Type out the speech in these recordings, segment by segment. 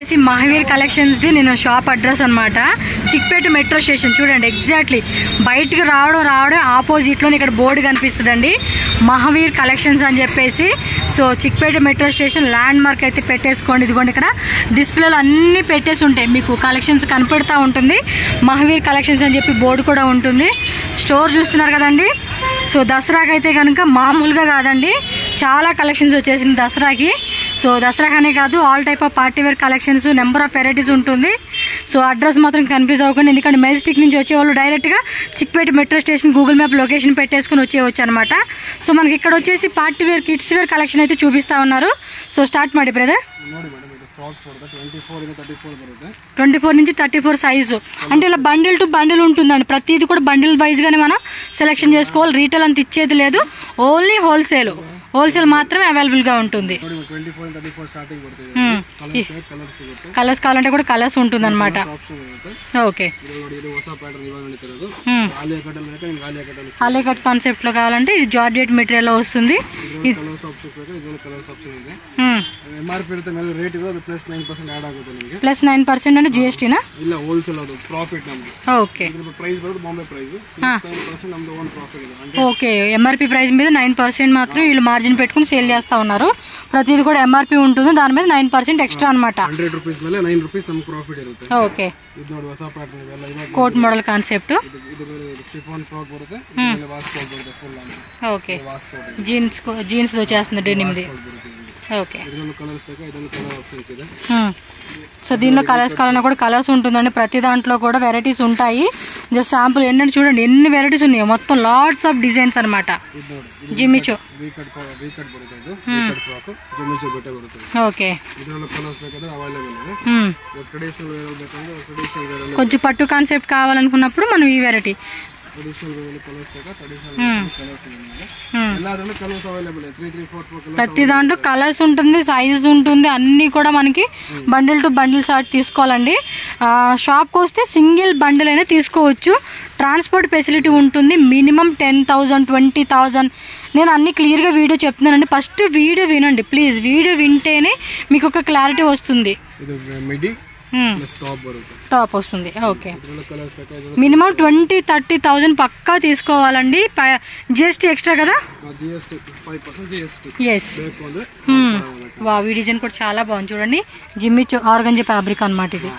Mahavir collections the నేను shop address అన్నమాట. Chickpet metro station చూడండి, ఎగ్జాక్ట్లీ బయటకు రావడం ఆపోజిట్ లో ఇక్కడ బోర్డు కనిపిస్తుందండి, మహావీర్ కలెక్షన్స్ అని చెప్పేసి. So Chickpet metro station land mark అయితే పెట్టేసుకోండి. ఇదిగోండి ఇక్కడ డిస్ప్లేలో అన్ని పెట్టేసి ఉంటాయి, మీకు కలెక్షన్స్ కనపడతా ఉంటుంది. మహావీర్ కలెక్షన్స్ అని చెప్పి బోర్డు కూడా ఉంటుంది. స్టోర్ చూస్తున్నారు కదండి. సో దసరాకి అయితే కనుక మామూలుగా కాదండి, చాలా కలెక్షన్స్ వచ్చేసింది దసరాకి. సో దసరాకనే కాదు, all type of party wear collections, number of varieties ఉంటుంది. సో అడ్రస్ మాత్రం కన్ఫ్యూజ్ అవ్వకండి, ఎందుకంటే మెజెస్టిక్ నుంచి వచ్చేవాళ్ళు డైరెక్ట్గా Chickpet metro station Google map location పెట్టేసుకుని వచ్చేవచ్చు అనమాట. సో మనకి ఇక్కడ వచ్చేసి party wear kids wear collection అయితే చూపిస్తా ఉన్నారు. సో స్టార్ట్ ಮಾಡಿ బ్రదర్. 24 నుంచి 34 సైజు, అంటే ఇలా బండిల్ టు బండిల్ ఉంటుందండి. ప్రతిది కూడా బండిల్ వైజ్ గానే మనం సెలెక్షన్ చేసుకోవాలి. రీటైల్ అంత ఇచ్చేది లేదు, ఓన్లీ హోల్సేల్ మాత్రమే అవైలబుల్ గా ఉంటుంది. కలర్స్ కావాలంటే కూడా కలర్స్ ఉంటుంది అనమాట. ఓకే, ఆలియా కట్ కాన్సెప్ట్ లో కావాలంటే ఇది జార్జెట్ మెటీరియల్ లో వస్తుంది. ప్లస్ 9% అంటే జిఎస్టీనా? ఓకే, ఎంఆర్పీ ప్రైస్ మీద 9% మాత్రం వీళ్ళు మార్జిన్ పెట్టుకుని సేల్ చేస్తా ఉన్నారు. ప్రతిది కూడా ఎంఆర్పీ ఉంటుంది, దాని మీద 9% ఎక్స్ట్రా అనమాట. Okay, coat model concept. Okay, jeans వచ్చేస్తుంది డెనిమ్ది. ఓకే, సో దీనిలో కలర్స్ కావాలన్నా కూడా కలర్స్ ఉంటుందండి. ప్రతి దాంట్లో కూడా వెరైటీస్ ఉంటాయి. జస్ట్ శాంపుల్ ఏంటంటే చూడండి ఎన్ని వెరైటీస్ ఉన్నాయో, మొత్తం లాట్స్ ఆఫ్ డిజైన్స్ అనమాట. జిమ్మిచో. ఓకే, కొంచెం పట్టు కాన్సెప్ట్ కావాలనుకున్నప్పుడు మనం ఈ వెరైటీ. ప్రతి దాంట్లో కలర్స్ ఉంటుంది, సైజెస్ ఉంటుంది, అన్ని కూడా మనకి బండిల్ టు బండిల్ షార్ట్ తీసుకోవాలండి. షాప్కి వస్తే సింగిల్ బండిల్ అయినా తీసుకోవచ్చు. ట్రాన్స్పోర్ట్ ఫెసిలిటీ ఉంటుంది. మినిమం 10,000 20,000. నేను అన్ని క్లియర్గా వీడియో చెప్తున్నానండి. ఫస్ట్ వీడియో వినండి ప్లీజ్, వీడియో వింటేనే మీకు ఒక క్లారిటీ వస్తుంది. టాప్ వస్తుంది. ఓకే, మినిమం 20-30,000 పక్కా తీసుకోవాలండి. జిఎస్టీ ఎక్స్ట్రా కదా? ఎస్. ఈ డిజైన్ కూడా చాలా బాగుంది చూడండి, జిమ్మిచో ఆర్గంజా ఫ్యాబ్రిక్ అనమాట ఇది.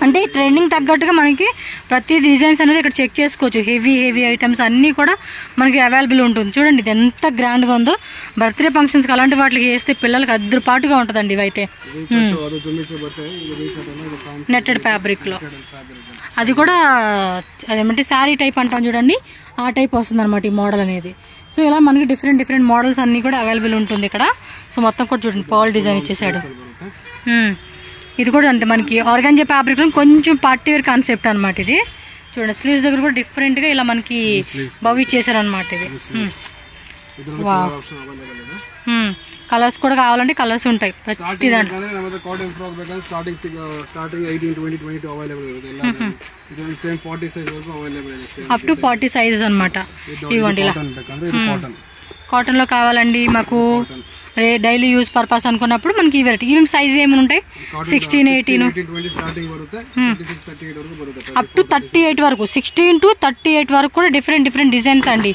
అంటే ట్రెండింగ్ తగ్గట్టుగా మనకి ప్రతి డిజైన్స్ అనేది ఇక్కడ చెక్ చేసుకోవచ్చు. హెవీ ఐటమ్స్ అన్నీ కూడా మనకి అవైలబుల్ ఉంటుంది. చూడండి ఇది ఎంత గ్రాండ్గా ఉందో. బర్త్డే ఫంక్షన్స్కి అలాంటి వాటికి వేస్తే పిల్లలకి అద్దరుపాటుగా ఉంటుందండి ఇవైతే. నెట్టెడ్ ఫ్యాబ్రిక్లో, అది కూడా అదేమంటే శారీ టైప్ అంటాం చూడండి, ఆ టైప్ వస్తుంది అనమాట ఈ మోడల్ అనేది. సో ఇలా మనకి డిఫరెంట్ మోడల్స్ అన్నీ కూడా అవైలబుల్ ఉంటుంది ఇక్కడ. సో మొత్తం కూడా చూడండి పర్ల్ డిజైన్ ఇచ్చేసాడు. ఇది కూడా అంతే, మనకి ఆర్గాంజా ఫ్యాబ్రిక్ లో కొంచెం పార్టీ వేర్ కాన్సెప్ట్ అనమాట ఇది. చూడండి స్లీవ్స్ దగ్గర కూడా డిఫరెంట్ గా ఇలా మనకి బవ్ ఇచ్చేసారు అనమాట ఇది. కలర్స్ కూడా కావాలంటే కలర్స్ ఉంటాయి ప్రతి దాంట్లో. అప్ టు 40 సైజెస్ అనమాట. ఇవ్వండి ఇలా కాటన్ లో కావాలండి మాకు డైలీ యూజ్ పర్పస్ అనుకున్నప్పుడు మనకి ఈ వెరైటీ. ఈవెన్ సైజ్ ఏమైనా ఉంటాయి 16, 18 అప్ టు 38 వరకు, 16 to 38 వరకు కూడా డిఫరెంట్ డిజైన్స్ అండి.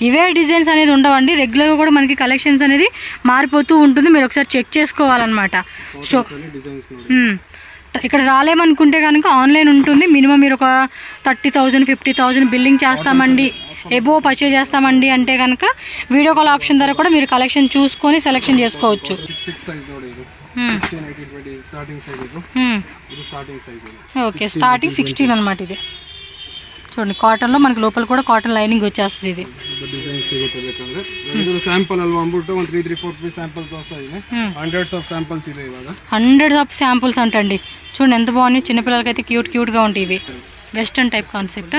ఇవే డిజైన్స్ అనేది ఉండవండి, రెగ్యులర్గా కూడా మనకి కలెక్షన్స్ అనేది మారిపోతూ ఉంటుంది. మీరు ఒకసారి చెక్ చేసుకోవాలన్నమాట. ఇక్కడ రాలేమనుకుంటే కనుక ఆన్లైన్ ఉంటుంది. మినిమం మీరు ఒక 30,000 50,000 బిల్లింగ్ చేస్తామండి, ఎబో పర్చేజ్ చేస్తామండి అంటే కనుక వీడియో కాల్ ఆప్షన్ ద్వారా కూడా మీరు కలెక్షన్ చూసుకొని సెలెక్షన్ చేసుకోవచ్చు. ఓకే, స్టార్టింగ్ 16 అనమాట ఇది. చూడండి కాటన్ లో మనకి లోపల కూడా కాటన్ లైనింగ్ వచ్చేస్తుంది. ఇది హండ్రెడ్స్ ఆఫ్ శాంపుల్స్ అంటండి. చూడండి ఎంత బాగున్నాయి, చిన్నపిల్లలకి అయితే క్యూట్ గా ఉంటాయి. ఇవి వెస్టర్న్ టైప్ కాన్సెప్ట్.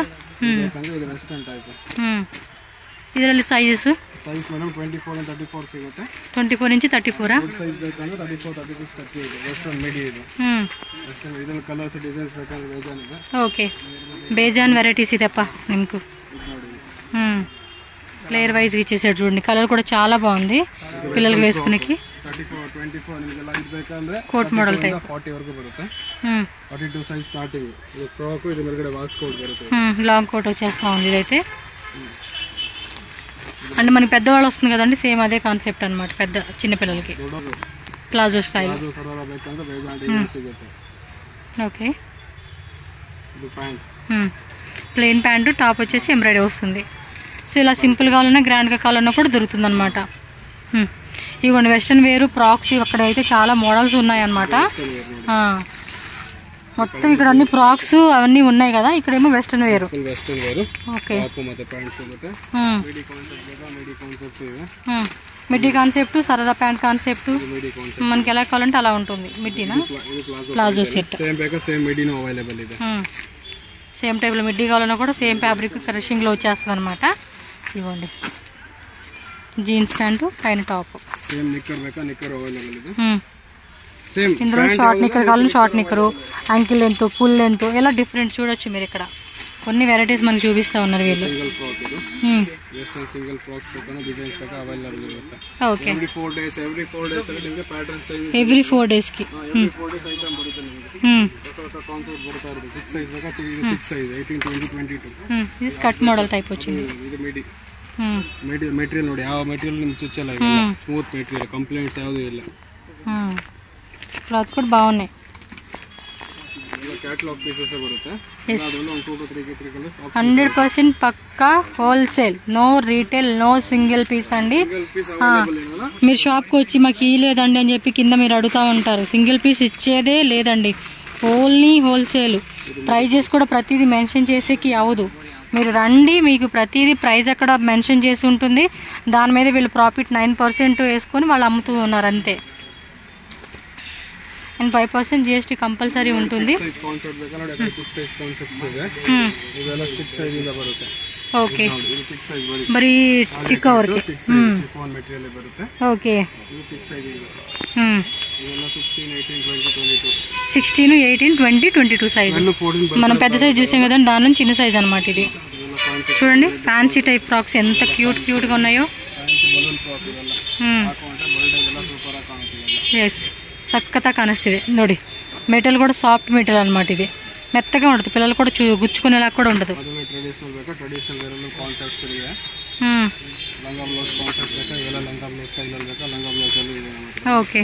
ಇದರಲ್ಲಿ ಸೈಜಸ್ 24 నుంచి 34 ಓಕೆ ಬೇಜಾನ್ వెరైటీస్ ಇದೆಪ್ಪ ನಿಮ್ಗೂ లేయర్ వైజ్ ఇచ్చేసాడు చూడండి. కలర్ కూడా చాలా బాగుంది పిల్లలకి వేసుకునేకి. 24, 24 ನಿಮಗೆಲ್ಲ ಇದು ಬೇಕಂದ್ರೆ ಕೋಟ್ ಮಾಡೆಲ್ ಟೈಪ್ 40 ವರೆಗೂ ಬರುತ್ತೆ 42 ಸೈಜ್ ಸ್ಟಾರ್ಟಿಂಗ್ ಇದು ಫ್ರಾಕ್ ಇದು ಮೇಲ್ಗಡೆ ವಾಸ್ ಕೋಟ್ ಬರುತ್ತೆ లాంగ్ కోట్ వచ్చేస్తా ఉంది ఇదైతే అంటే మనకి పెద్దవాళ్ళు వస్తుంది కదండి సేమ్ అదే కాన్సెప్ట్ అన్నమాట పెద్ద చిన్న పిల్లలకి ప్లాజో స్టైల్ ప్లాజో సరారా ಬೇಕಂದ್ರೆ ಬೇಗ ಸಿಗುತ್ತೆ ఓకే ఇది ప్యాంట్ ప్లెయిన్ ప్యాంట్ టాప్ వచ్చేసి ఎంబ్రాయిడరీ వస్తుంది సో ఇలా సింపుల్ కావాలన్నా గ్రాండ్గా కావాలన్నా కూడా దొరుకుతుంది అనమాట ఇవ్వండి వెస్ట్రన్ వేరు ఫ్రాక్స్ అక్కడ అయితే చాలా మోడల్స్ ఉన్నాయన్నమాట మొత్తం ఇక్కడ అన్ని ఫ్రాక్స్ అవన్నీ ఉన్నాయి కదా ఇక్కడేమో వెస్ట్రన్ వేరు ఓకే మిడ్డీ కాన్సెప్ట్ సరదా ప్యాంట్ కాన్సెప్ట్ మనకి ఎలా కావాలంటే అలా ఉంటుంది మిడ్డీనా ప్లాజో సెట్ సేమ్ టైప్లో మిడ్డీ కావాలన్నా కూడా సేమ్ ఫ్యాబ్రిక్ క్రషింగ్లో వచ్చేస్తుంది అనమాట ఇవ్వండి జీన్స్ ప్యాంటు పైన టాప్ ఇందులో షార్ట్ నిక్కర్ కావాలని షార్ట్ నిక్కరు యాంకిల్ లెంత్ ఫుల్ లెంత్ ఇలా డిఫరెంట్ చూడొచ్చు మీరు ఇక్కడ కొన్ని వెరైటీస్ మనకి చూపిస్తా ఉన్నారు వీళ్ళు ఓకే ఎవ్రీ 4 days కి ఇది స్కర్ట్ మోడల్ టైప్ వచ్చింది మెటీరియల్ ನೋಡಿ ಯಾವ మెటీరియల్ ನಿಮಗೆ ಚುಚ್ಚಲ್ಲ ಸ್ಮೂತ್ మెటీరియల్ ಕಂಪ್ಲೇಂಟ್ಸ್ ಯಾವುದು ಇಲ್ಲ క్లాత్ కూడా బాగున్నాయి క్యాటలాగ్ పీసెస్ బರುತ್ತೆ 100% పక్కా wholesale no retail no single piece అండి మీరు షాప్కి వచ్చి మాకు లేదండి అని చెప్పి కింద మీరు అడుగుతూ ఉంటారు సింగిల్ పీస్ ఇచ్చేదే లేదండి ఓన్లీ హోల్సేల్ ప్రైజెస్ కూడా ప్రతిదీ మెన్షన్ చేసేకి అవదు మీరు రండి మీకు ప్రతిదీ ప్రైస్ అక్కడ మెన్షన్ చేసి ఉంటుంది దాని మీద వీళ్ళు ప్రాఫిట్ 9% వేసుకొని వాళ్ళు అమ్ముతూ ఉన్నారు అంతే అండ్ 5% GST కంపల్సరీ ఉంటుంది ఓకే ಬರೀ ಚಿಕ್ಕ ವರ್ಕ್ ఓకే 16, 18, 20, 22 సైజ్ మనం పెద్ద సైజ్ చూసాం కదండి దాని నుంచి చిన్న సైజ్ అనమాట ఇది చూడండి ఫ్యాన్సీ టైప్ ఫ్రాక్స్ ఎంత క్యూట్గా ఉన్నాయో ఎస్ సక్కతా కానిస్తుంది ನೋಡಿ మెటల్ కూడా సాఫ్ట్ మెటల్ అనమాట ఇది మెత్తగా ఉంటుంది పిల్లలు కూడా గుచ్చుకునేలా కూడా ఉండదు okay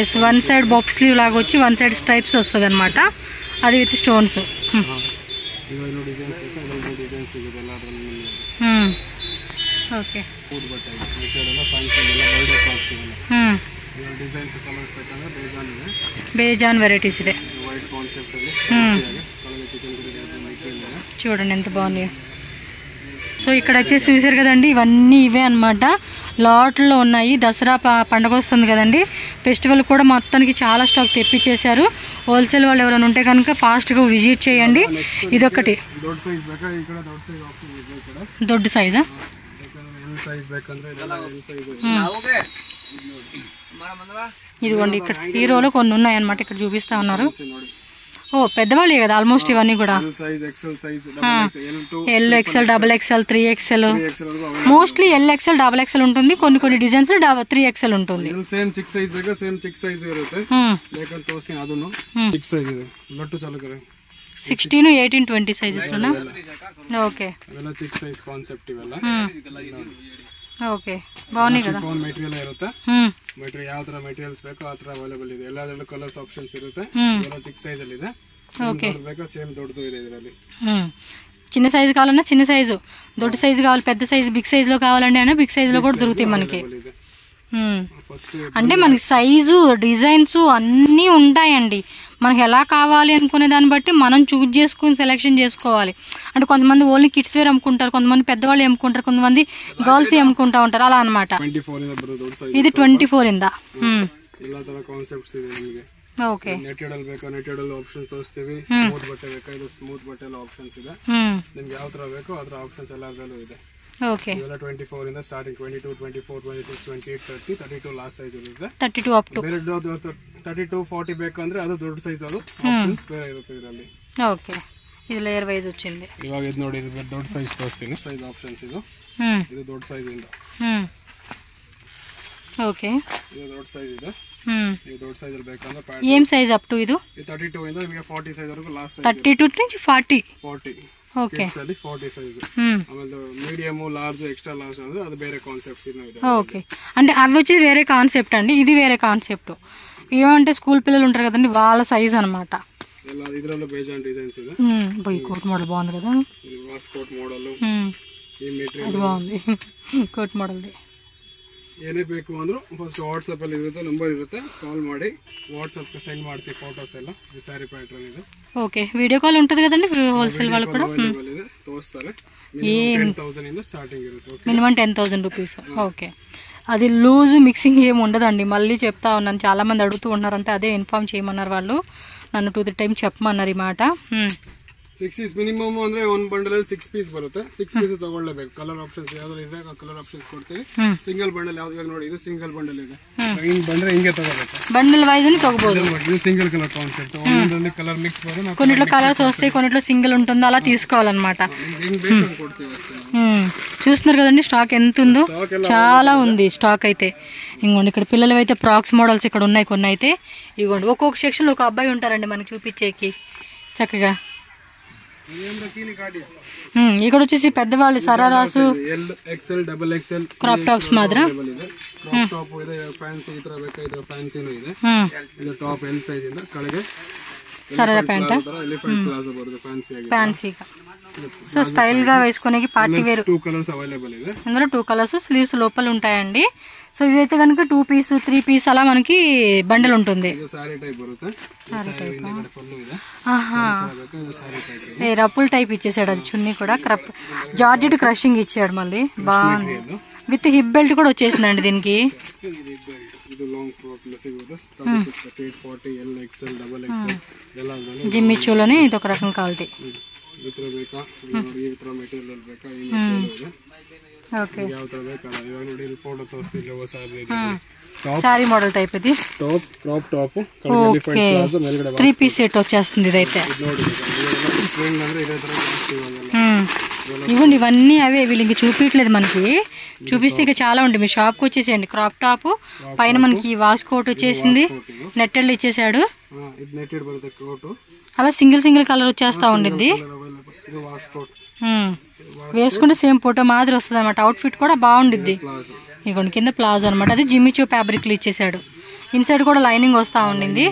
yes one side box sleeve లాగా వచ్చి వన్ సైడ్ స్ట్రైప్స్ వస్తుంది అనమాట అది విత్ స్టోన్స్ ఓకే బేజాన్ వెరైటీస్ ఇదే చూడండి ఎంత బాగున్నాయో సో ఇక్కడ వచ్చేసి చూసారు కదండి ఇవన్నీ ఇవే అనమాట లాట్లో ఉన్నాయి దసరా పండగ వస్తుంది కదండి ఫెస్టివల్ కూడా మొత్తానికి చాలా స్టాక్ తెప్పించేశారు హోల్సేల్ వాళ్ళు ఎవరైనా ఉంటే కనుక ఫాస్ట్గా విజిట్ చేయండి ఇదొకటి దొడ్డు సైజా ఇదిగోండి ఇక్కడ హీరోలో కొన్ని ఉన్నాయి అన్నమాట ఇక్కడ చూపిస్తా ఉన్నారు ఓ పెద్దవాళ్ళే కదా ఆల్మోస్ట్ ఇవన్నీ కూడా L XL XXL 3XL mostly LXL XXL ఉంటుంది కొన్ని డిజైన్స్ 3XL ఉంటుంది 16, 18, 20 ಸೈಜಸ್ ఓకే ಓಕೆ ಬಾಗುಂದಿ కదా మెటీరియల్ ಇರುತ್ತೆ మెటీరియల్ ಯಾವ ತರ మెటీరియల్స్ ಬೇಕೋ ಆ ತರ ಅವೈಲೇಬಲ್ ಇದೆ ಎಲ್ಲದರಲ್ಲೂ ಕಲರ್ಸ್ ಆಪ್ಷನ್ಸ್ ಇರುತ್ತೆ ಎಲ್ಲ ಚಿಕ್ಕ ಸೈಜ್ ಅಲ್ಲಿ ಇದೆ ಓಕೆ ಬೇಕಾ ಸೇಮ್ ದೊಡ್ಡದು ಇದೆ ಇದರಲ್ಲಿ చిన్న సైజు కావాలన్నా చిన్న సైజు దొడ్డ సైజు కావాలి పెద్ద సైజు బిగ్ సైజ్ లో కావాలంటే అయినా బిగ్ సైజ్ లో కూడా దొరుకుతాయి మనకి అంటే మనకి సైజు డిజైన్స్ అన్నీ ఉంటాయండి మనకి ఎలా కావాలి అనుకునే దాన్ని బట్టి మనం చూజ్ చేసుకుని సెలెక్షన్ చేసుకోవాలి అంటే కొంతమంది ఓన్లీ కిడ్స్ వేర్ అమ్ముకుంటారు కొంతమంది పెద్దవాళ్ళు అమ్ముకుంటారు కొంతమంది గర్ల్స్ అమ్ముకుంటా ఉంటారు అలా అనమాట ఇది 24 ಇಂದ ಓಕೆ ನೆಟೆಡಲ್ ಬೇಕಾ ನೆಟೆಡಲ್ ಆಪ್ಷನ್ಸ್ ತೋರಿಸ್ತೀವಿ ಸ್ಮೂತ್ ಬಟ್ಟೆ ಬೇಕಾ ಇದು ಸ್ಮೂತ್ ಬಟ್ಟೆ ಆಪ್ಷನ್ಸ್ ಇದೆ ನಿಮಗೆ ಯಾವ ತರ ಬೇಕೋ ಅದರ ಆಪ್ಷನ್ಸ್ ಎಲ್ಲದರಲ್ಲೂ ಇದೆ ಓಕೆ ಇದೆಲ್ಲ 24 ಇಂದ ಸ್ಟಾರ್ಟಿಂಗ್ 22 24 26 28 30 32 ಲಾಸ್ಟ್ ಸೈಜ್ ಇರುತ್ತೆ 32 ಅಪ್ ಟು 32 40 ಬೇಕಂದ್ರೆ ಅದು ದೊಡ್ಡ ಸೈಜ್ ಅದು ಆಪ್ಷನ್ಸ್ ಬೇರೆ ಇರುತ್ತೆ ಇದರಲ್ಲಿ ಓಕೆ ಇದು ಲೇಯರ್ ವೈಸ್ వచ్చింది ಇವಾಗ ಇದು ನೋಡಿ ಇದು ದೊಡ್ಡ ಸೈಜ್ ತೋರಿಸ್ತೀನಿ ಸೈಜ್ ಆಪ್ಷನ್ಸ್ ಇದು ಇದು ದೊಡ್ಡ ಸೈಜ್ ಇಂದ ಓಕೆ ಇದು ದೊಡ್ಡ ಸೈಜ್ ಇದೆ ಇದು ದೊಡ್ಡ ಸೈಜ್ ಅಲ್ಲಿ ಬೇಕಂದ್ರೆ ಏನ್ ಸೈಜ್ ಅಪ್ ಟು ಇದು 32 ಇಂದ ನಿಮಗೆ 40 ಸೈಜ್ ವರೆಗೂ ಲಾಸ್ಟ್ ಸೈಜ್ 32 నుంచి 40 ಓಕೆ ಕಿಡ್ಸ್ ಅಲ್ಲಿ 40 ಸೈಜ್ ಆಮೇಲೆ మీడియం లార్జ్ ఎక్స్ట్రా లార్జ్ ಅಂದ್ರೆ ಅದು ಬೇರೆ ಕಾನ್ಸೆಪ್ಟ್ಸ್ ಇದೆ ఓకే అంటే అవి వచ్చి వేరే కాన్సెప్ట్ అండి ఇది వేరే కాన్సెప్ట్ ఏమంటే స్కూల్ పిల్లలు ఉంటారు కదండి వాళ్ళ సైజ్ అన్నమాట ಎಲ್ಲ ಇದರಲ್ಲೂ ಬೇಜಾನ್ ಡಿజైన్స్ ಇದೆ బై కోట్ మోడల్ బాగుంది కదా ఇది వాస్ కోట్ మోడల్ ಈ ಮೆಟೀರಿಯಲ್ అది బాగుంది కోట్ మోడల్ ది ಏನೇ ಬೇಕು ಅಂದ್ರು ಫಸ್ಟ್ ವಾಟ್ಸ್ಆಪ್ ಅಲ್ಲಿ ಇರುತ್ತೆ ನಂಬರ್ ಇರುತ್ತೆ ಕಾಲ್ ಮಾಡಿ ವಾಟ್ಸ್ಆಪ್ ಗೆ ಸೆಂಡ್ ಮಾಡ್ತೀವಿ ಫೋಟೋಸ್ ಎಲ್ಲ ಈ ಸಾರಿ ಪ್ಯಾಟರ್ನ್ ಇದೆ ఓకే వీడియో కాల్ ఉంటది కదండి హోల్సేల్ వాళ్ళు కూడా తోస్తారు మినిమం 10000 ఇంದ స్టార్టింగ్ ఇರುತ್ತೆ మినిమం 10000 రూపీస్ ఓకే అది లూజ్ మిక్సింగ్ ఏమి ఉండదండి మళ్ళీ చెప్తా ఉన్నాను చాలా మంది అడుగుతూ ఉన్నారంటే అదే ఇన్ఫార్మ్ చేయమన్నారు వాళ్ళు నన్ను 2-3 టైమ్స్ చెప్పమన్నారు ఈ మాట 6 ಪೀಸ್ ಮಿನಿಮಮ್ ಅಂದ್ರೆ ಒಂದು ಬಂಡಲ್ ಅಲ್ಲಿ 6 ಪೀಸ್ ಬರುತ್ತೆ 6 ಪೀಸ್ ತಗೊಳ್ಳೇಬೇಕು ಕಲರ್ ಆಪ್ಷನ್ಸ್ ಯಾವ್ದು ಇದೆ ಆ ಕಲರ್ ಆಪ್ಷನ್ಸ್ ಕೊಡ್ತೀವಿ ಸಿಂಗಲ್ ಬಂಡಲ್ ಯಾವ್ದು ನೋಡಿ ಇದು ಸಿಂಗಲ್ ಬಂಡಲ್ ಇದೆ ಹಿಂಗ್ ಬಂದ್ರೆ ಹಿಂಗೆ ತಗೋಬೇಕು బండిల్ వైజ్ ని తగ్గబోదు ಇದು ಸಿಂಗಲ್ ಕಲರ್ ಕಾನ್ಸೆಪ್ಟ್ ಒಂದೊಂದರಲ್ಲಿ ಕಲರ್ ಮಿಕ್ಸ್ ಬರುತ್ತೆ కొన్నిట్లో కలర్స్ వస్తాయి కొన్నిట్లో సింగిల్ ఉంటుంది అలా తీసుకోవాలన్నమాట ಹಿಂಗ್ ಬೇಕು ಅಂತ ಕೊಡ್ತೀವಿ ಅಷ್ಟೇ చూస్తున్నారు కదండి స్టాక్ ఎంత ఉందో చాలా ఉంది స్టాక్ అయితే ఇంకోండి ఇక్కడ పిల్లలు అయితే ఫ్రాక్స్ మోడల్స్ ఇక్కడ ఉన్నాయి కొన్ని అయితే ఇగోండి ఒక్కొక్క సెక్షన్ లో ఒక అబ్బాయి ఉంటారండి మనకి చూపించేకి చక్కగా ఇక్కడ వచ్చేసి పెద్దవాళ్ళు సరారాసు XL double XL crop tops మాత్రం ಕ್ರಾಪ್ ಟಾಪ್ ಇದೆ ಫ್ಯಾನ್ಸಿ ಈ ತರ ಬೇಕಾದ್ರೆ ಫ್ಯಾನ್ಸಿನೂ ಇದೆ ಇದು ಟಾಪ್ ಎಲ್ ಸೈಜ್ ಇಂದ ಕೆಳಗೆ సరారా ప్యాంట్ ఎలిఫెంట్ ప్లాజో ಬರುತ್ತೆ ಫ್ಯಾನ್ಸಿ ಆಗಿ ఫ్యాన్సీగా సో స్టైల్ గా వేసుకునేకి పార్టీ వేర్ 2 కలర్స్ అవైలబుల్ ಇದೆ అందులో 2 కలర్స్ స్లీవ్స్ లోపల ఉంటాయండి సో ఇదైతే కనుక 2 పీస్ 3 పీస్ అలా మనకి బండల్ ఉంటుంది ಇದು ಸಾರಿ ಟೈಪ್ ಬರುತ್ತೆ ಸಾರಿ ಹಿಂದೆ ಫುಲ್ಲು ಇದೆ ఆహా ಇದು ಸಾರಿ ಟೈಪ್ ఏ రపుల్ టైప్ ఇచ్చేసాడు అది చున్నీ కూడా జార్జెట్ క్రషింగ్ ఇచ్చాడు మళ్ళీ బాగుంది విత్ హిప్ బెల్ట్ కూడా వచ్చేసిందండి దీనికి ಇದು ಲಾಂಗ್ ಫ್ರಾಕ್ లో ಸಿಗುತ್ತೆ 36 40 ಎಲ್ ಎಕ್ಸೆಲ್ ಡಬಲ್ ಎಕ್ಸೆಲ್ ಎಲ್ಲ జిమ్మిచూలోనే ఇది ఒక రకం క్వాలిటీ ಈ ತರ ಬೇಕಾ ಈ ತರ ಮೆಟೀರಿಯಲ್ ಬೇಕಾ ಈ ಮೆಟೀರಿಯಲ್ ಇದೆ ఓకే ಯಾವ ತರ ಬೇಕಾ ಇವಾಗ ನೋಡಿ ಇಲ್ಲಿ ಫೋಟೋ ತೋರಿಸ್ತಿಲ್ಲ ಹೊಸ సారీ మోడల్ టైప్ ఇది top crop top elephant palazzo ಮೇಲ್ಗಡೆ 3 పీస్ సెట్ వచ్చేస్తుంది ఇదైతే ನೋಡಿ ಟ್ರೆಂಡ್ ಅಂದ್ರೆ ಇದೇ ತರ ಜಾಸ್ತಿ ಇವಾಗೆಲ್ಲ ఇవ్వండి ఇవన్నీ అవే వీళ్ళు ఇంక చూపించలేదు మనకి చూపిస్తే ఇక చాలా ఉంటుంది మీ షాప్కి వచ్చేసేయండి క్రాప్ టాప్ పైన మనకి వాష్ కోట్ వచ్చేసింది నెట్టెళ్ళు ఇచ్చేసాడు ಇದು ನೆಟೆಡ್ ಬರುತ್ತೆ ಕೋಟ್ అలా సింగిల్ సింగిల్ కలర్ వచ్చేస్తా ఉండిద్ది ಇದು ವಾಶ್ ಕೋಟ್ వేసుకుంటే సేమ్ ఫోటో మాదిరి వస్తుంది అనమాట అవుట్ ఫిట్ కూడా బాగుండిద్ది ఇగోండి కింద ప్లాజో అనమాట అది జిమ్మిచూ ఫ్యాబ్రిక్లు ఇచ్చేసాడు ఇన్సైడ్ కూడా లైనింగ్ వస్తా ఉండింది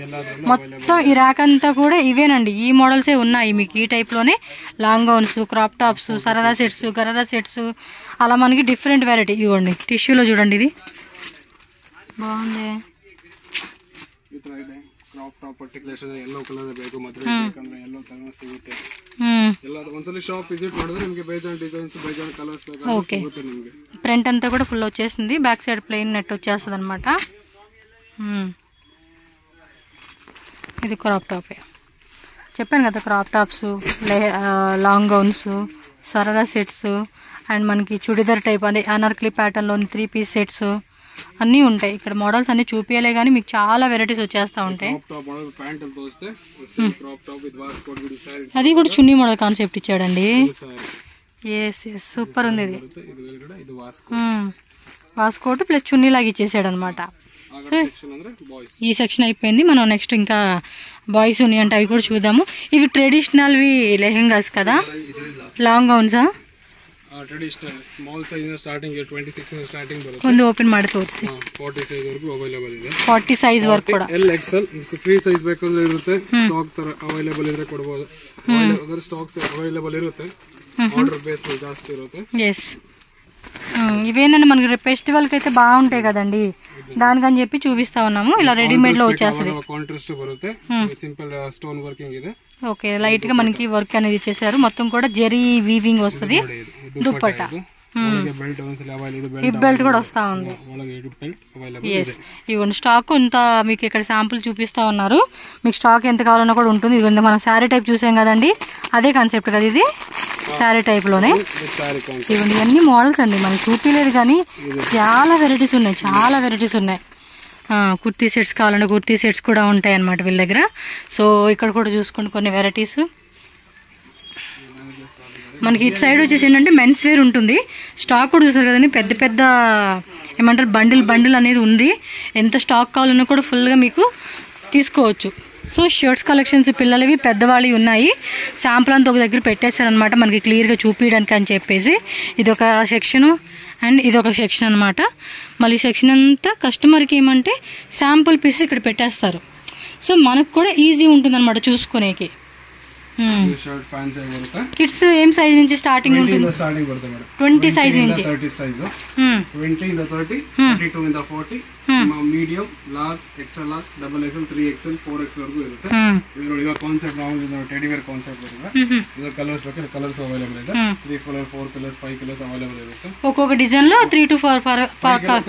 మొత్తం ఈ ర్యాక్ అంతా కూడా ఇవేనండి ఈ మోడల్సే ఉన్నాయి మీకు ఈ టైప్ లోనే long gowns crop tops sharara sets gharara sets అలా మనకి డిఫరెంట్ వెరైటీ ఇవ్వండి టిష్యూలో చూడండి ఇది బాగుంది crop top particular yellow colour ಬೇಕು ಮದುವೆ ಬೇಕಂದ್ರೆ ಯೆಲ್ಲೋ ತರ ಸಿಗುತ್ತೆ ಎಲ್ಲ ಒಂದ್ಸಲ ಶಾಪ್ ವಿಸಿಟ್ ಮಾಡಿದ್ರೆ ನಿಮಗೆ ಬೇಜಾನ್ ಡಿಸೈನ್ಸ್ ಬೇಜಾನ್ ಕಲರ್ಸ್ ಬೇಕಾದ್ರೆ ಸಿಗುತ್ತೆ ನಿಮಗೆ ప్రింట్ అంతా కూడా ఫుల్ వచ్చేసింది బ్యాక్ సైడ్ ప్లెయిన్ నెట్ వచ్చేస్తుంది అనమాట ఇది క్రాప్ టాపే చెప్పాను కదా crop tops long gowns sharara sets and మనకి చుడిదార్ టైప్ అదే అనార్కలి ప్యాటర్న్లోని 3 పీస్ సెట్స్ అన్నీ ఉంటాయి ఇక్కడ మోడల్స్ అన్ని చూపియలే కానీ మీకు చాలా వెరైటీస్ వచ్చేస్తా ఉంటాయి అది కూడా చున్నీ మోడల్ కాన్సెప్ట్ ఇచ్చాడండి సూపర్ ఉంది ఇది వాస్కోట్ ప్లస్ చున్నీ లాగా ఇచ్చేసాడు అనమాట సో ఈ సెక్షన్ అయిపోయింది మనం నెక్స్ట్ ఇంకా బాయ్స్ ఉన్నాయి అంటే అవి కూడా చూద్దాము ఇవి ట్రెడిషనల్వి లెహెంగాస్ కదా లాంగ్ గౌన్సా traditional small size starting 26 starting ಬರುತ್ತೆ ಒಂದು ಓಪನ್ ಮಾಡಿ ತೋರಿಸಿ 40 ಸೈಜ್ ವರೆಗೂ ಅವೈಲೇಬಲ್ ಇದೆ 40 ಸೈಜ್ ವರೆಗೂ ಕೂಡ ಎಲ್ ಎಕ್ಸೆಲ್ ಫ್ರೀ ಸೈಜ್ ಬೇಕಂದ್ರೆ ಇರುತ್ತೆ ಸ್ಟಾಕ್ ತರ ಅವೈಲೇಬಲ್ ಇದ್ರೆ ಕೊಡಬಹುದು ಅದರ ಸ್ಟಾಕ್ಸ್ ಅವೈಲೇಬಲ್ ಇರುತ್ತೆ ఆర్డర్ బేస్ మీద జాస్తి ఇರುತ್ತೆ yes ఇవేందంటే మనకి ఫెస్టివల్ కి అయితే బాగుంటాయి కదండి దానికని చెప్పి చూపిస్తా ఉన్నాము ఇలా రెడీమేడ్ లో వచ్చేస్తుంది కాంట్రాస్ట్ బರುತ್ತೆ సింపుల్ స్టోన్ వర్కింగ్ ಇದೆ ఓకే లైట్ గా మనకి వర్క్ అనేది ఇచ్చేసారు మొత్తం కూడా జరీ వీవింగ్ వస్తుంది దుప్పట్టా హిప్ బెల్ట్ కూడా వస్తా ఉంది ఇవ్వండి స్టాక్ ఇంత మీకు ఇక్కడ శాంపుల్ చూపిస్తా ఉన్నారు మీకు స్టాక్ ఎంత కావాలన్నా కూడా ఉంటుంది ఇదిగోండి మనం శారీ టైప్ చూసాం కదండి అదే కాన్సెప్ట్ కదా ఇది శారీ టైప్ లోనే ఇవ్వండి ఇవన్నీ మోడల్స్ అండి మనకి చూపించలేదు కానీ చాలా వెరైటీస్ ఉన్నాయి కుర్తీ సెట్స్ కావాలంటే కుర్తీ సెట్స్ కూడా ఉంటాయి అన్నమాట వీళ్ళ దగ్గర సో ఇక్కడ కూడా చూసుకోండి కొన్ని వెరైటీస్ మనకి ఇటు సైడ్ వచ్చేసి ఏంటంటే మెన్స్ వేర్ ఉంటుంది. స్టాక్ కూడా చూసారు కదండి, పెద్ద పెద్ద ఏమంటారు బండిల్ అనేది ఉంది. ఎంత స్టాక్ కావాలన్నా కూడా ఫుల్గా మీకు తీసుకోవచ్చు. సో షర్ట్స్ కలెక్షన్స్ పిల్లలవి పెద్దవాళ్ళవి ఉన్నాయి. శాంపుల్ అంతా ఒక దగ్గర పెట్టేశారనమాట మనకి క్లియర్గా చూపించడానికి అని చెప్పేసి. ఇది ఒక సెక్షను అండ్ ఇది ఒక సెక్షన్ అనమాట. మళ్ళీ సెక్షన్ అంతా కస్టమర్కి ఏమంటే శాంపుల్ పీస్ ఇక్కడ పెట్టేస్తారు. సో మనకు కూడా ఈజీ ఉంటుంది అనమాట చూసుకునేకి. కిడ్స్ ఏం సైజ్ నుంచి స్టార్టింగ్ ఉంటుంది? 20 సైజ్ నుంచి, 30 size, 20 in the 30, 32 in the 40, medium, large, extra large, XXL, 3XL, 4XL వరకు ಇರುತ್ತೆ. ಇದರ ಕಾನ್ಸೆಪ್ಟ್ ನಾವು ಇದು ಟೆಡಿ ವೇರ್ ಕಾನ್ಸೆಪ್ಟ್ ಬರುತ್ತೆ. ಇದರ ಕಲರ್ಸ್ ಬೇಕಾದ್ರೆ ಕಲರ್ಸ್ ಅವೈಲೇಬಲ್ ಇದೆ. 3 ಕಲರ್, 4 ಕಲರ್ಸ್, 5 ಕಲರ್ಸ್ ಅವೈಲೇಬಲ್ ಇರುತ್ತೆ. ఒక్కొక్క డిజైన్ లో 3 to 4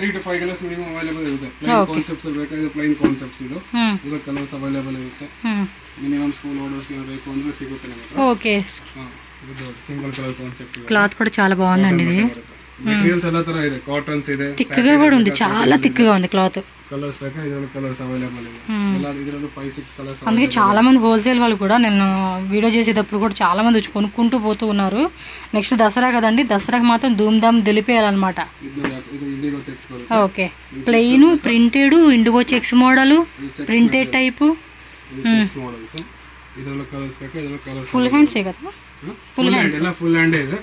3 to 5 colours minimum available ಇರುತ್ತೆ. ಪ್ಲೈನ್ ಕಾನ್ಸೆಪ್ಟ್ಸ್ ಬೇಕಾದ್ರೆ ಪ್ಲೈನ್ ಕಾನ್ಸೆಪ್ಟ್ಸ್ ಇದು. ಇದರ ಕಲರ್ಸ್ ಅವೈಲೇಬಲ್ ಇರುತ್ತೆ. ಮಿನಿಮಮ್ ಸ್ಕೂಲ್ ಆರ್ಡರ್ಸ್ ಗೆ ಬೇಕು ಅಂದ್ರೆ ಸಿಗುತ್ತೆ ನಮಗೆ. ఓకే, ಇದು ಸಿಂಗಲ್ ಕಲರ್ ಕಾನ್ಸೆಪ್ಟ್. క్లాత్ కూడా చాలా బాగుందండి. ఇది మెటీరియల్స్ ಎಲ್ಲ ತರ ಇದೆ. కాటన్స్ ಇದೆ, థిక్గా కూడా ఉంది, చాలా థిక్గా ఉంది క్లాత్. కలర్స్ ಬೇಕಾ ಇದರಲ್ಲಿ ಕಲರ್స్ అవైలబుల్ ಇದೆ. ಎಲ್ಲ ಇದರಲ್ಲಿ 5-6 కలర్స్. అందుకే చాలా మంది హోల్సేల్ వాళ్ళు కూడా నేను వీడియో చేసేటప్పుడు కూడా చాలా మంది వచ్చి కొనుక్కుంటూ పోతూ ఉన్నారు. నెక్స్ట్ దసరా కదండి, దసరాకి మాత్రం ధూమ్ ధామ్ దిలిపేయాలన్నమాట. Okay, plain, printed, indigo checks model, printed type. ಇದರಲ್ಲಿ ಕಲರ್ಸ್ ಬೇಕಾ ಇದರಲ್ಲಿ ಕಲರ್ಸ್ ಫುಲ್ ಹ್ಯಾಂಡ್ಸ್ కదా? ಫುಲ್ ಹ್ಯಾಂಡ್ ಎಲ್ಲ ಫುಲ್ ಹ್ಯಾಂಡ್ ಇದೆ.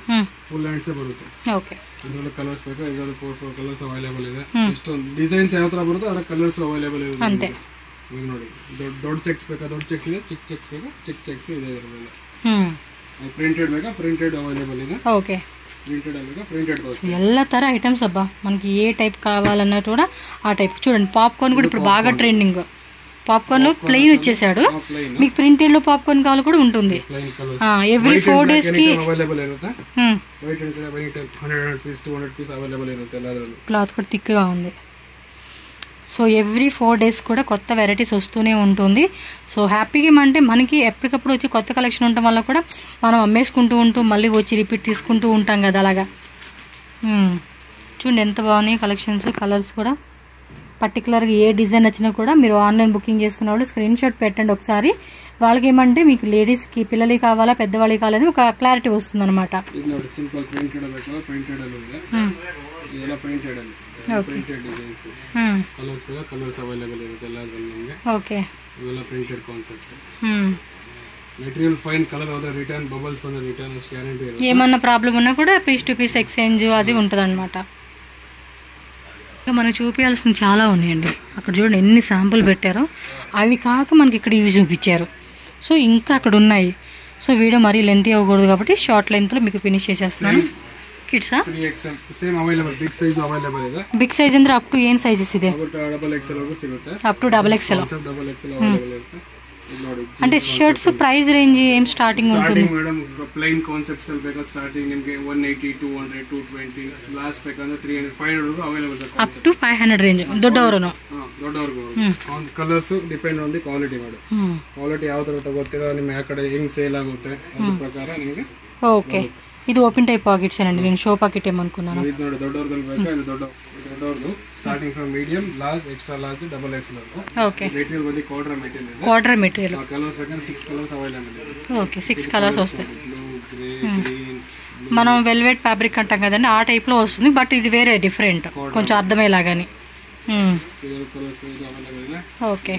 ಫುಲ್ ಹ್ಯಾಂಡ್ಸ್ ಬರುತ್ತೆ. ಓಕೆ, ಇದರಲ್ಲಿ ಕಲರ್ಸ್ ಬೇಕಾ ಇದರಲ್ಲಿ 4 ಕಲರ್ಸ್ ಅವೈಲೇಬಲ್ ಇದೆ. ಇಷ್ಟೊಂದು ಡಿಸೈನ್ಸ್ ಯಾವ ತರ ಬರುತ್ತೆ ಅದರ ಕಲರ್ಸ್ ಅವೈಲೇಬಲ್ ಇದೆ ಅಂತೆ. ಈಗ ನೋಡಿ, ದೊಡ್ಡ ಚೆಕ್ಸ್ ಬೇಕಾ ದೊಡ್ಡ ಚೆಕ್ಸ್ ಇದೆ, ಚಿಕ್ಕ ಚೆಕ್ಸ್ ಬೇಕಾ ಚಿಕ್ಕ ಚೆಕ್ಸ್ ಇದೆ. ಇದರಲ್ಲಿ ಪ್ರಿಂಟೆಡ್ ಬೇಕಾ ಪ್ರಿಂಟೆಡ್ ಅವೈಲೇಬಲ್ ಇದೆ. ఓకే, ప్రింటెడ్ అలాగా ప్రింటెడ్ వస్తుంది. ಎಲ್ಲ ತರ ఐటమ్స్ అబ్బా, మనకి ఏ టైప్ కావాలన్నా కూడా ఆ టైప్. చూడండి పాప్కార్న్ కూడా ఇప్పుడు బాగా ట్రెండింగ్. పాప్కార్న్ లో ప్లెయిన్ వచ్చేసాడు. మీకు ప్రింటెడ్ లో పాప్కార్న్ కావాలి కూడా ఉంటుంది. ఎవ్రీ 4 days కి అవైలబుల్ ఇರುತ್ತೆ. వైట్ అంటే 100 పీస్ 200 పీస్ అవైలబుల్ ఇರುತ್ತೆ. క్లాత్ కూడా థిక్ గా ఉంది. సో ఎవ్రీ 4 days కూడా కొత్త వెరైటీస్ వస్తూనే ఉంటుంది. సో హ్యాపీగా అంటే మనకి ఎప్పటికప్పుడు వచ్చి కొత్త కలెక్షన్ ఉండటం వల్ల కూడా మనం అమ్మేసుకుంటూ ఉంటూ మళ్ళీ వచ్చి రిపీట్ తీసుకుంటూ ఉంటాం కదా అలాగా. చూడండి ఎంత బాగున్నాయి కలెక్షన్స్. కలర్స్ కూడా పర్టికులర్గా ఏ డిజైన్ వచ్చినా కూడా మీరు ఆన్లైన్ బుకింగ్ చేసుకున్న వాళ్ళు స్క్రీన్ షాట్ పెట్టండి ఒకసారి. వాళ్ళకి ఏమంటే మీకు లేడీస్కి పిల్లలకి కావాలా పెద్దవాళ్ళకి కావాలని ఒక క్లారిటీ వస్తుంది అనమాట. ఓకే, మెటీరియల్ ఫైన్ కలర్ అవుతా రిటర్న్ బబుల్స్ ಬಂದ రిటర్న్ గ్యారెంటీ. ఏమన్నా ప్రాబ్లం ఉన్నా కూడా పీస్ టు పీస్ ఎక్స్చేంజ్ అది ఉంటుంది అనమాట. మనకు చూపించాల్సిన చాలా ఉన్నాయండి. అక్కడ చూడండి ఎన్ని శాంపుల్ పెట్టారో. అవి కాక మనకి ఇక్కడ ఇవి చూపించారు. సో ఇంకా అక్కడ ఉన్నాయి. సో వీడియో మరీ లెంత్ అవ్వకూడదు కాబట్టి షార్ట్ లెంత్ లో మీకు ఫినిష్ చేసేస్తున్నాను. కిడ్సా same available big size available ಇದೆ. ಬಿಗ್ ಸೈಜ್ ಅಂದ್ರೆ ಅಪ್ ಟು ಏನ್ ಸೈಜಸ್ ಇದೆ? XXL ವರೆಗೂ ಸಿಗುತ್ತೆ. Up to XXL. XXL available ಇರುತ್ತೆ. అంటే షర్ట్స్ ప్రైస్ రేంజ్ ఏం స్టార్టింగ్ ఉంటుంది మేడం? ప్లెయిన్ కాన్సెప్ట్స్ ಬೇಕಾ స్టార్టింగ్ ನಿಮಗೆ 180 200 220 లాస్ట్ ಬೇಕಂದ್ರೆ 300 500 ವರೆಗೂ ಅವೈಲೇಬಲ್ ಇದೆ. ಅಪ್ ಟು 500 ರೇಂಜ್ ದೊಡ್ಡವರನು. Colours depend on the quality madam. Quality ಯಾವ ತರ ತಗೋತೀರಾ ನಿಮ್ಮ ಆ ಕಡೆ ಹೆಂಗ್ ಸೇಲ್ ಆಗುತ್ತೆ ಅದ್ರ ಪ್ರಕಾರ ನಿಮಗೆ. ఓకే, ఇది ఓపెన్ టైప్ పాకెట్స్ అండి. నేను షో పాకెట్ ఏమనుకున్నాను. ఇది ನೋಡಿ ದೊಡ್ಡವರದಲ್ಲಿ ಬೇಕಾ ಇದು ದೊಡ್ಡವರದು starting from medium large extra large XXL వరకు. ఓకే, మెటీరియల్ ಬಂದು ಕ್ವಾರ್ಟರ್ ಮೆಟೀರಿಯಲ್ ಇದೆ. Quarter material. కలర్స్ ಬೇಕಾದ್ರೆ 6 కలర్స్ అవైలబుల్ ಇದೆ. ఓకే, 6 కలర్స్ వస్తాయి. మనం వెల్వెట్ ఫ్యాబ్రిక్ అంటాం కదండి ఆ టైప్ లో వస్తుంది. బట్ ఇది వేరే డిఫరెంట్, కొంచెం అర్థమయ్యేలాగాని. ఓకే,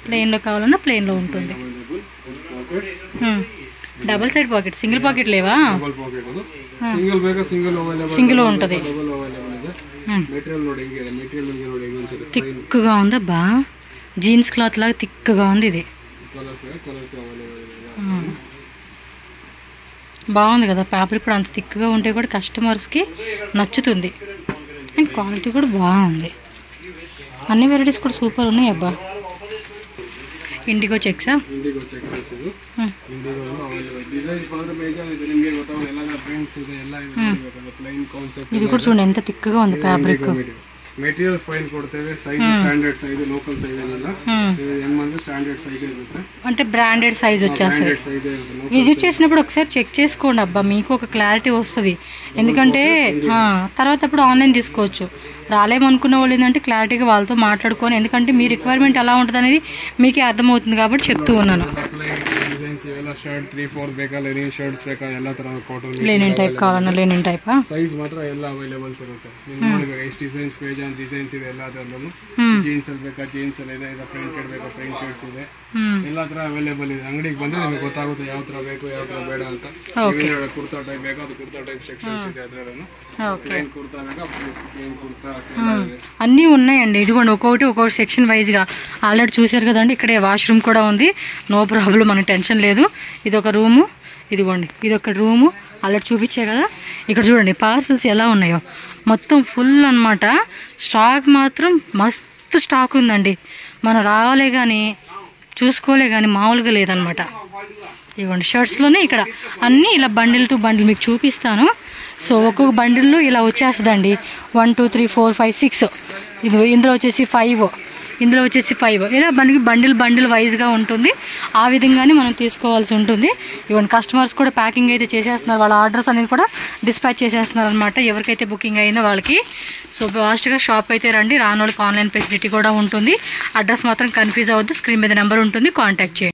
ప్లెయిన్ లో కావాలన్నా ప్లెయిన్ లో ఉంటుంది. Double side pocket, single pocket లేవా? సింగిల్ ఉంటుంది. థిక్గా ఉంది బా, జీన్స్ క్లాత్ లాగా థిక్గా ఉంది. ఇది బాగుంది కదా. ఫ్యాబ్రిక్ కూడా అంత థిక్గా ఉంటే కూడా కస్టమర్స్కి నచ్చుతుంది. అండ్ క్వాలిటీ కూడా బాగుంది. అన్ని వెరైటీస్ కూడా సూపర్ ఉన్నాయి అబ్బా. ఇండిగో చెక్సా? ಇಂಡಿಗೋ ಚೆಕ್ಸ್ ಇದು. ಇಂಡಿಗೋ ಅವೈಲೇಬಲ್ ಡಿಸೈನ್ಸ್ ಬಂದ್ರೆ ಬೇಜಾನ್ ಇದೆ ನಿಮಗೆ ಗೊತ್ತಾಗಲ್ಲ. ಎಲ್ಲ ಪ್ರಿಂಟ್ಸ್ ಇದೆ, ಎಲ್ಲ ಇದೆ. ಪ್ಲೈನ್ ಕಾನ್ಸೆಪ್ಟ್ ఇది కూడా చూడండి ఎంత థిక్గా ఉంది ఫ్యాబ్రిక్. ಮೆಟೀರಿಯಲ್ ಫೈನ್ ಕೊಡ್ತೇವೆ. Size standard size, local size ಏನಿಲ್ಲ. M ಸ್ಟ್ಯಾಂಡರ್ಡ್ సైజ్ ఇರುತ್ತೆ, అంటే బ్రాండెడ్ సైజ్ వచ్చేస్తుంది. విజిట్ చేసినప్పుడు ఒకసారి చెక్ చేసుకోండి అబ్బా, మీకు ఒక క్లారిటీ వస్తుంది. ఎందుకంటే తర్వాత అప్పుడు ఆన్లైన్ తీసుకోవచ్చు. రాలేమనుకున్న వాళ్ళు ఏంటంటే క్లారిటీగా వాళ్ళతో మాట్లాడుకొని, ఎందుకంటే మీ రిక్వైర్మెంట్ ఎలా ఉంటుంది అనేది మీకే అర్థమవుతుంది కాబట్టి చెప్తూ ఉన్నాను. ಶರ್ಟ್ 3-4 ಬೇಕಾ, ಲೆನಿನ್ ಶರ್ಟ್ಸ್ ಬೇಕಾ, ಎಲ್ಲ ತರ ಕಾಟನ್ ಲೆನಿನ್ ಟೈಪ್ ಕಾవాలన్నా ಲೆನಿನ್ ಟೈಪ್ ಸೈಜ್ ಮಾತ್ರ ಎಲ್ಲ ಅವೈಲೇಬಲ್ಸ್ ಇರುತ್ತೆ. ನೀವು ನೋಡಿ ಎಷ್ಟು ಡಿಸೈನ್ಸ್ ಬೇಜಾನ್ ಡಿಸೈನ್ಸ್ ಇದೆ ಎಲ್ಲದರಲ್ಲೂ. ಜೀನ್ಸ್ ಅಲ್ಲಿ ಬೇಕಾ ಜೀನ್ಸ್ ಅಲ್ಲಿ ಇದೆ, ಇದು ಪ್ರಿಂಟೆಡ್ ಬೇಕಾ ಪ್ರಿಂಟೆಡ್ಸ್ ಇದೆ, ಎಲ್ಲ ತರ ಅವೈಲೇಬಲ್ ಇದೆ. ಅಂಗಡಿಗೆ ಬಂದ್ರೆ ನಿಮಗೆ ಗೊತ್ತಾಗುತ್ತೆ ಯಾವ ತರ ಬೇಕು ಯಾವ ತರ ಬೇಡ ಅಂತ. ಕುರ್ತಾ ಟೈಪ್ ಬೇಕಾ ಅದು ಕುರ್ತಾ ಟೈಪ್ ಸೆಕ್ಷನ್ಸ್ ಇದೆ, ಅದರಲ್ಲೂ ప్లెయిన్ కుర్తా ಬೇಕಾ ప్లెయిన్ కుర్తా అన్నీ ఉన్నాయండి. ఇదిగోండి ఒక్కొక్కటి సెక్షన్ వైజ్ గా ఆల్రెడీ చూసారు కదండి. ఇక్కడే వాష్రూమ్ కూడా ఉంది, నో ప్రాబ్లం, మనకు టెన్షన్ లేదు. ఇది ఒక రూము, ఇదిగోండి ఇది ఒక రూము ఆల్రెడీ చూపించే కదా. ఇక్కడ చూడండి పార్సల్స్ ఎలా ఉన్నాయో, మొత్తం ఫుల్ అన్నమాట. స్టాక్ మాత్రం మస్తు స్టాక్ ఉందండి, మనం రావాలే కానీ చూసుకోలే కానీ మామూలుగా లేదనమాట. ఇదిగోండి షర్ట్స్లోనే ఇక్కడ అన్నీ ఇలా బండిల్ టు బండిల్ మీకు చూపిస్తాను. సో ఒక్కొక్క బండిల్లో ఇలా వచ్చేస్తుందండి. 1 2 3 4 5 6, ఇది ఇందులో వచ్చేసి 5, ఇందులో వచ్చేసి 5, ఇలా మనకి బండిల్ వైజ్గా ఉంటుంది. ఆ విధంగానే మనం తీసుకోవాల్సి ఉంటుంది. ఇవన్నీ కస్టమర్స్ కూడా ప్యాకింగ్ అయితే చేసేస్తున్నారు, వాళ్ళ ఆర్డర్స్ అనేది కూడా డిస్పాచ్ చేసేస్తున్నారు అనమాట, ఎవరికైతే బుకింగ్ అయిందో వాళ్ళకి. సో ఫాస్ట్గా షాప్ అయితే రండి, రాని వాళ్ళకి ఆన్లైన్ ఫెసిలిటీ కూడా ఉంటుంది. అడ్రస్ మాత్రం కన్ఫ్యూజ్ అవ్వద్దు, స్క్రీన్ మీద నెంబర్ ఉంటుంది, కాంటాక్ట్ చేయండి.